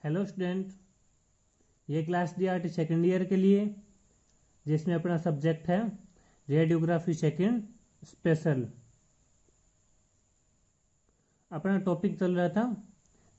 Hello student, ये class D R T second year के लिए जिसमें अपना सब्जेक्ट है रेडियोग्राफी सेकेंड स्पेशल। अपना टॉपिक चल रहा था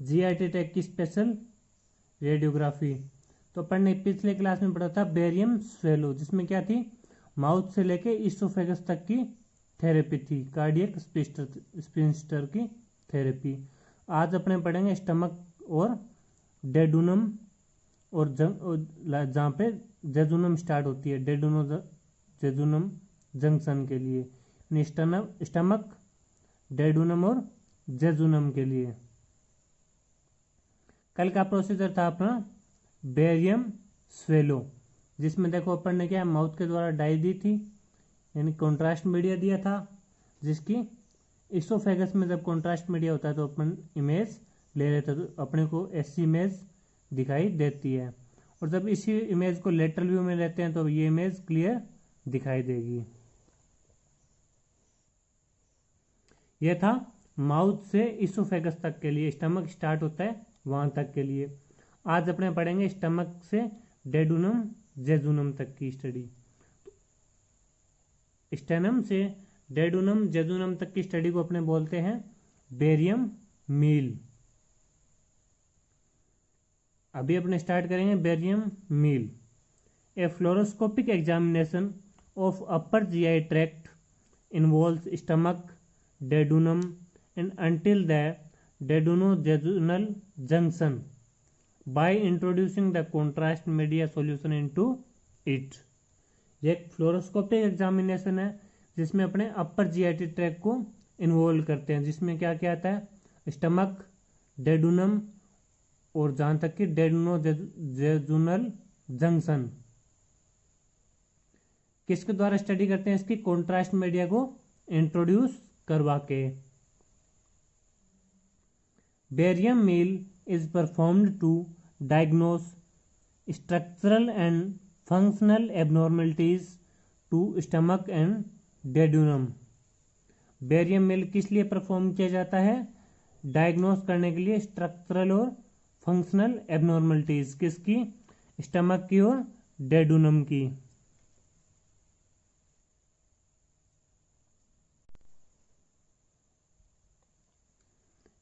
जीआईटी टेक की स्पेशल रेडियोग्राफी। तो अपन ने पिछले क्लास में पढ़ा था बेरियम स्वेलो, जिसमें क्या थी, माउथ से लेके इसोफेगस तक की थेरेपी थी, कार्डियक स्पिंस्टर की थेरेपी। आज अपने पढ़ेंगे स्टमक और डेडुनम और जहाँ पे जेजुनम स्टार्ट होती है, जेजुनम जंक्शन के लिए, स्टमक, डेडुनम और जेजुनम के लिए। कल का प्रोसीजर था अपना बेरियम स्वेलो, जिसमें देखो अपन ने क्या माउथ के द्वारा डाई दी थी, यानी कॉन्ट्रास्ट मीडिया दिया था, जिसकी इसोफेगस में जब कॉन्ट्रास्ट मीडिया होता है तो अपन इमेज ले लेते हैं, तो अपने को ऐसी इमेज दिखाई देती है। और जब इसी इमेज को लेटरल व्यू में लेते हैं तो ये इमेज क्लियर दिखाई देगी। यह था माउथ से इसोफेगस तक के लिए, स्टमक स्टार्ट होता है वहां तक के लिए। आज अपने पढ़ेंगे स्टमक से डेडुनम जेजुनम तक की स्टडी। स्टेनम से डेडुनम जेजुनम तक की स्टडी को अपने बोलते हैं बेरियम मील। अभी अपने स्टार्ट करेंगे barium meal. A fluoroscopic examination of upper GI tract involves stomach, duodenum and until the duodenojejunal junction by introducing the contrast media solution into it. ये एक फ्लोरोस्कोपिक एग्जामिनेशन है जिसमें अपने अपर जीआईटी ट्रैक्ट को involve करते हैं, जिसमें क्या क्या आता है, स्टमक, डेडुनम और जहां तक कि डेडुनोजेजुनल जंक्शन। किसके द्वारा स्टडी करते हैं, इसकी कॉन्ट्रास्ट मीडिया को इंट्रोड्यूस करवा के। Barium meal is performed to diagnose structural and functional abnormalities to stomach and duodenum. Barium meal किस लिए परफॉर्म किया जाता है, डायग्नोस करने के लिए स्ट्रक्चरल और फंक्शनल एबनॉर्मलिटीज, किसकी, स्टमक की और डेडुनम की।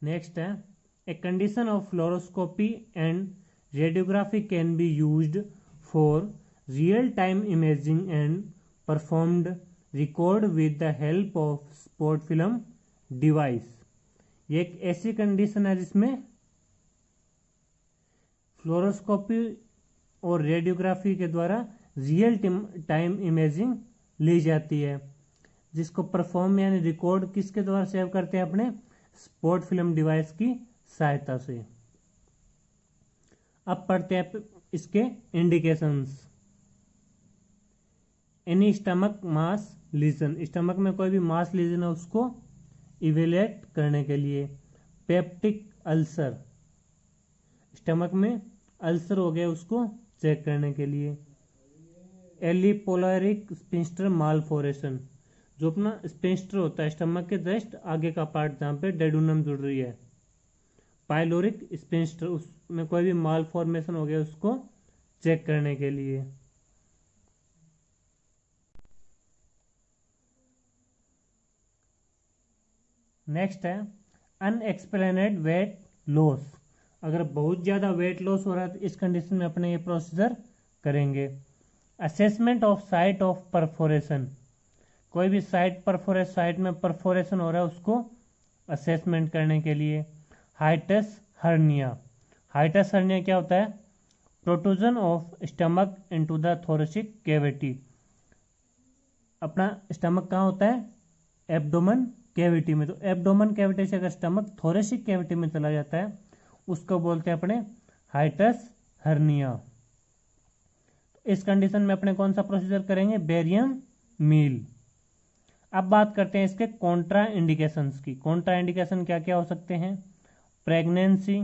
नेक्स्ट है, a condition of fluoroscopy and radiography can be used for real time imaging and performed record with the help of spot film device. ये एक ऐसी कंडीशन है जिसमें फ्लोरोस्कोपी और रेडियोग्राफी के द्वारा रियल टाइम इमेजिंग ली जाती है, जिसको परफॉर्म यानी रिकॉर्ड किसके द्वारा सेव करते हैं, अपने स्पॉट फिल्म डिवाइस की सहायता से। अब पढ़ते हैं इसके इंडिकेशंस। एनी स्टमक मास लीजन, स्टमक में कोई भी मास लीजन है उसको इवेलुएट करने के लिए। पेप्टिक अल्सर, स्टमक में अल्सर हो गया उसको चेक करने के लिए। एलिपोलरिक स्पिंस्टर मालफोरेशन, जो अपना स्पिंस्टर होता है स्टमक के जस्ट आगे का पार्ट जहाँ पे डेडुनम जुड़ रही है। पाइलोरिक स्पिंस्टर, उसमें कोई भी माल फॉर्मेशन हो गया उसको चेक करने के लिए। नेक्स्ट है अनएक्सप्लेनेड वेट लॉस। अगर बहुत ज़्यादा वेट लॉस हो रहा है तो इस कंडीशन में अपने ये प्रोसीजर करेंगे। Assessment of site of perforation, कोई भी साइट में परफोरेशन हो रहा है उसको असेसमेंट करने के लिए। हाइटस हर्निया, हाइटस हर्निया क्या होता है, protrusion of stomach into the thoracic cavity. अपना स्टमक कहाँ होता है, एब्डोमेन कैविटी में, तो एब्डोमेन कैविटी से अगर स्टमक थोरेसिक कैविटी में चला जाता है उसको बोलते हैं अपने हाइटस हर्निया। तो इस कंडीशन में अपने कौन सा प्रोसीजर करेंगे, बेरियम मील। अब बात करते हैं इसके कॉन्ट्रा इंडिकेशंस की। कॉन्ट्रा इंडिकेशन क्या क्या हो सकते हैं, pregnancy,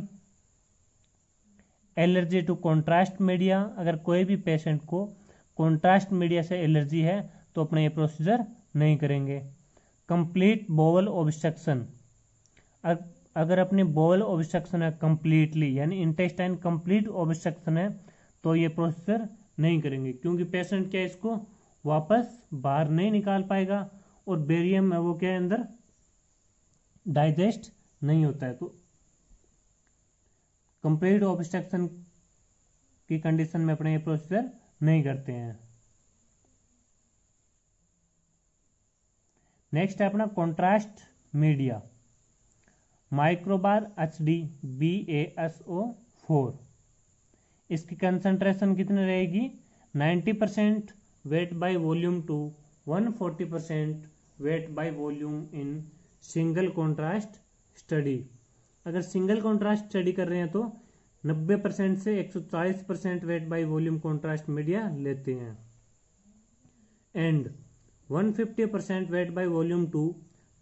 allergy to contrast media, अगर कोई भी पेशेंट को कॉन्ट्रास्ट मीडिया से एलर्जी है तो अपने ये प्रोसीजर नहीं करेंगे। कंप्लीट बोवल ऑब्स्ट्रक्शन, अगर अपनी बॉल ऑब्स्ट्रक्शन है कंप्लीटली, यानी इंटेस्टाइन कंप्लीट ऑब्स्ट्रक्शन है, तो ये प्रोसीजर नहीं करेंगे, क्योंकि पेशेंट क्या इसको वापस बाहर नहीं निकाल पाएगा और बेरियम है वो क्या है अंदर डाइजेस्ट नहीं होता है। तो कंप्लीट ऑब्स्ट्रक्शन की कंडीशन में अपने ये प्रोसीजर नहीं करते हैं। नेक्स्ट है अपना कॉन्ट्रास्ट मीडिया, माइक्रोबार HD BaSO4। इसकी कंसंट्रेशन कितनी रहेगी 90% weight by volume to 140% weight by volume in single contrast study. अगर सिंगल कॉन्ट्रास्ट स्टडी कर रहे हैं तो 90% से 140% weight by volume contrast media लेते हैं, and 150% weight by volume to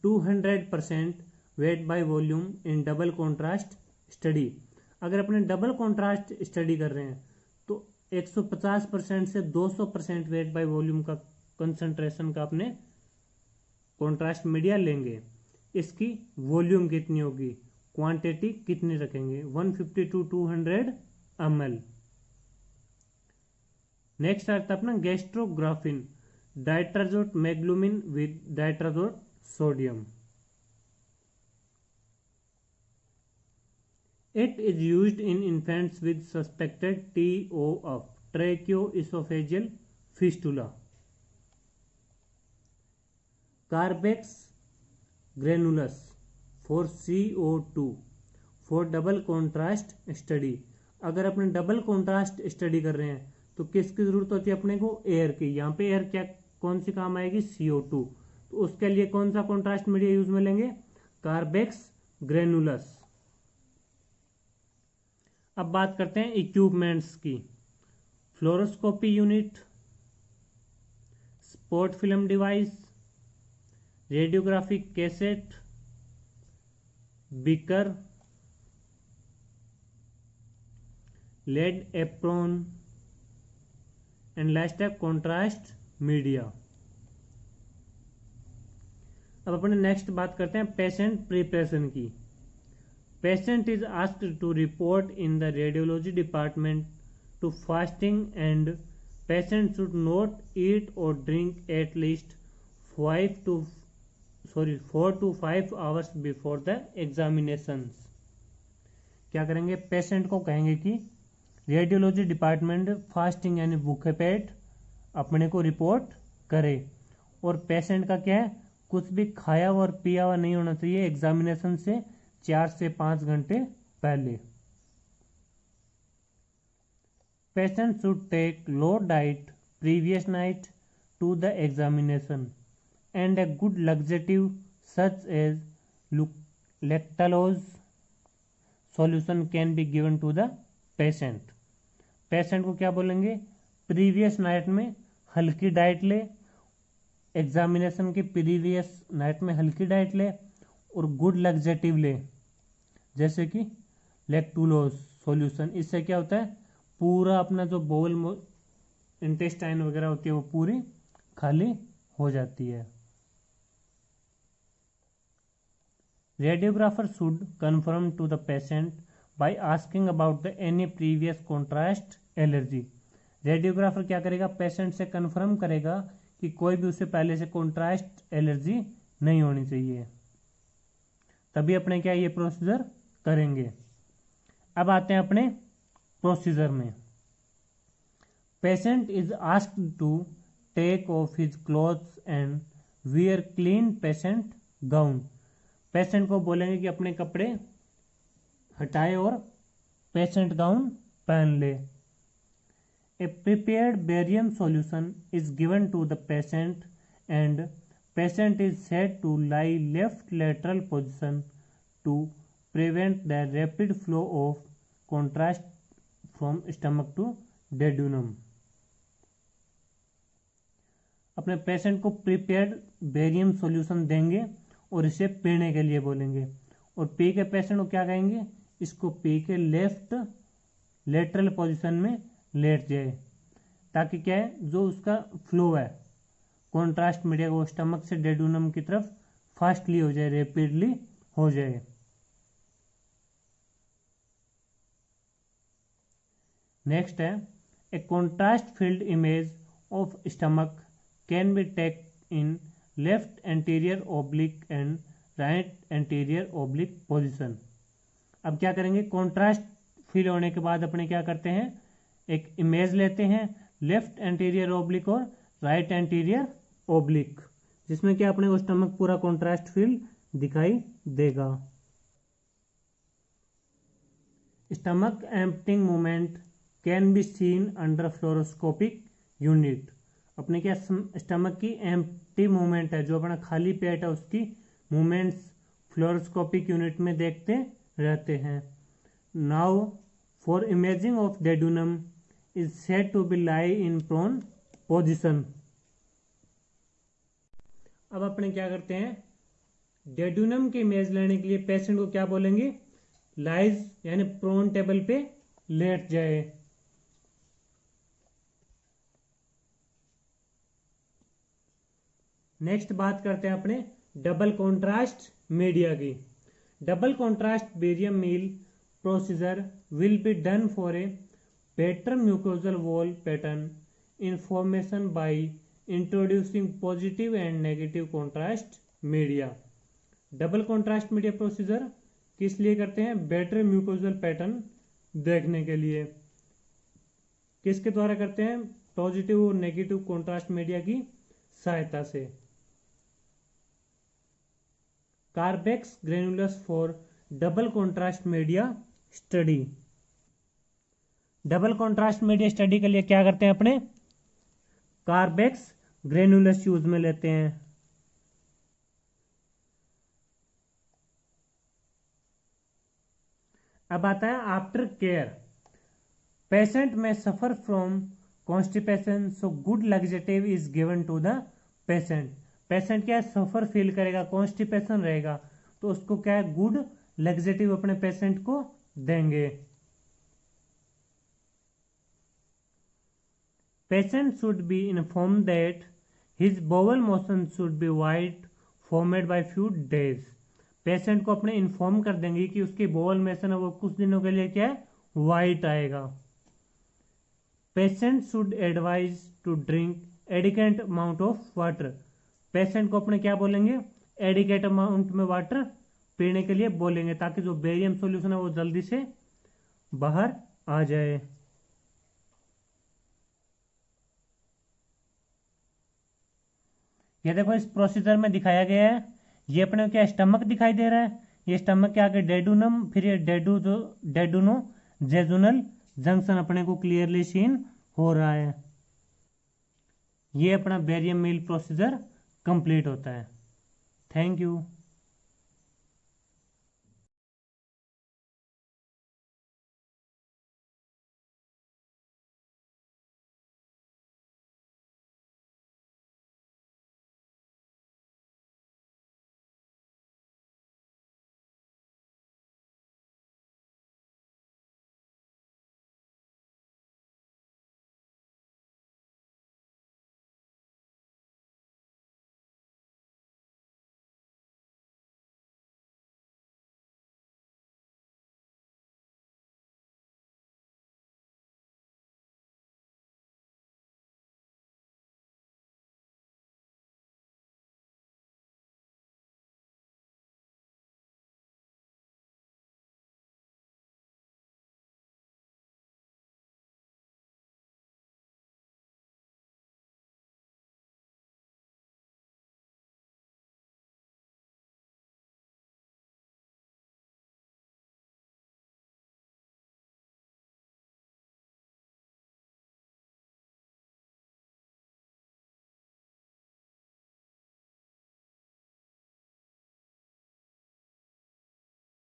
200% weight by volume in double contrast study. अगर अपने डबल कॉन्ट्रास्ट स्टडी कर रहे हैं तो 150% से 200% वेट बाय वॉल्यूम का कंसंट्रेशन का अपने कॉन्ट्रास्ट मीडिया लेंगे। इसकी वॉल्यूम कितनी होगी, क्वांटिटी कितनी रखेंगे, 150 to 200 ml। नेक्स्ट आता है अपना Gastrografin, diatrizoate meglumine with diatrizoate sodium. It is used in infants with suspected TO of tracheoesophageal fistula. Carbex granulus for CO2 for double contrast study। अगर अपने डबल कॉन्ट्रास्ट स्टडी कर रहे हैं तो किसकी जरूरत होती है अपने को, एयर की। यहाँ पे एयर क्या कौन सी काम आएगी, CO2। तो उसके लिए कौन सा कॉन्ट्रास्ट मीडिया यूज में लेंगे, कार्बेक्स ग्रेनुलस। अब बात करते हैं इक्विपमेंट्स की, fluoroscopy unit, spot film device, radiographic cassette, beaker, lead apron and last है कॉन्ट्रास्ट मीडिया। अब अपने नेक्स्ट बात करते हैं पेशेंट प्रिपरेशन की। Patient is asked to report in the radiology department to fasting, and patient should not eat or drink at least 4 to 5 hours before the examinations। क्या करेंगे, patient को कहेंगे कि रेडियोलॉजी डिपार्टमेंट फास्टिंग यानी भूखे पेट अपने को रिपोर्ट करे, और पेशेंट का क्या है, कुछ भी खाया हुआ और पिया हुआ नहीं होना चाहिए एग्जामिनेशन से 4 से 5 घंटे पहले। Patient should take low diet previous night to the examination, and a good laxative such as lactose solution can be given to the patient. Patient को क्या बोलेंगे, प्रीवियस नाइट में हल्की डाइट ले, एग्जामिनेशन के प्रीवियस नाइट में हल्की diet ले, और गुड लग्जेटिव ले जैसे कि लैक्टुलोज सॉल्यूशन। इससे क्या होता है, पूरा अपना जो बोल इंटेस्टाइन वगैरह होती है वो पूरी खाली हो जाती है। Radiographer should confirm to the patient by asking about the any previous contrast allergy. Radiographer क्या करेगा, पेशेंट से कंफर्म करेगा कि कोई भी उसे पहले से कॉन्ट्रास्ट एलर्जी नहीं होनी चाहिए, तभी अपने क्या ये प्रोसीजर करेंगे। अब आते हैं अपने प्रोसीजर में। Patient is asked to take off his clothes and wear clean patient gown. Patient को बोलेंगे कि अपने कपड़े हटाए और पेशेंट गाउन पहन ले। A prepared barium solution is given to the patient and patient is said to lie left lateral position to prevent the rapid flow of contrast from stomach to duodenum। अपने patient को prepared barium solution देंगे और इसे पीने के लिए बोलेंगे, और पी के पेशेंट को क्या कहेंगे, इसको पी के लेफ्ट लेटरल पोजीशन में लेट जाए, ताकि क्या है जो उसका फ्लो है कॉन्ट्रास्ट मीडिया को स्टमक से डेडूनम की तरफ फास्टली हो जाए, रैपिडली हो जाए। नेक्स्ट है a contrast field image of stomach can be take in left anterior oblique and right anterior oblique position. अब क्या करेंगे, कॉन्ट्रास्ट फील होने के बाद अपने क्या करते हैं, एक इमेज लेते हैं लेफ्ट एंटीरियर ओब्लिक और राइट एंटीरियर ओब्लिक, जिसमें क्या अपने को स्टमक पूरा कॉन्ट्रास्ट फील दिखाई देगा। Stomach emptying movement can be seen under fluoroscopic unit. अपने क्या स्टमक की एम्प्टी मूवमेंट है, जो अपना खाली पेट है उसकी मूवमेंट्स फ्लोरोस्कोपिक यूनिट में देखते रहते हैं। Now for imaging of duodenum is said to be lie in prone position. अब अपने क्या करते हैं, डेडुनम की इमेज लेने के लिए पेशेंट को क्या बोलेंगे, लाइज यानी प्रोन टेबल पे लेट जाए। नेक्स्ट बात करते हैं अपने डबल कॉन्ट्रास्ट मीडिया की। Double contrast barium meal procedure will be done for a better mucosal wall pattern information by introducing positive and negative contrast media. Double contrast media procedure किस लिए करते हैं, बेटर म्यूकोजल पैटर्न देखने के लिए। किसके द्वारा करते हैं, पॉजिटिव और नेगेटिव कॉन्ट्रास्ट मीडिया की सहायता से। Carbex granules for double contrast media study. Double contrast media study के लिए क्या करते हैं, अपने कार्बेक्स ग्रेनुलस यूज में लेते हैं। अब आता है आफ्टर केयर। पेशेंट में suffer from constipation, so good laxative is given to the patient. Patient क्या सफर फील करेगा, कॉन्स्टिपेशन रहेगा, तो उसको क्या है, गुड लग्जेटिव अपने पेशेंट को देंगे। Patient should be inform that his bowel motion should be white formed by few days. Patient को अपने इन्फॉर्म कर देंगे कि उसकी बोवल मोशन है वो कुछ दिनों के लिए क्या है, वाइट आएगा। Patient should advise to drink adequate amount of water. Patient को अपने क्या बोलेंगे, एडिकेट अमाउंट में वाटर पीने के लिए बोलेंगे, ताकि जो बेरियम सॉल्यूशन है वो जल्दी से बाहर आ जाए। ये देखो इस प्रोसीजर में दिखाया गया है, ये अपने क्या स्टमक दिखाई दे रहा है, ये स्टमक के आगे डेडुनम, फिर ये डेडुनो जेजुनल जंक्शन अपने को क्लियरली सीन हो रहा है। ये अपना बेरियम मील प्रोसीजर कंप्लीट होता है। Thank you.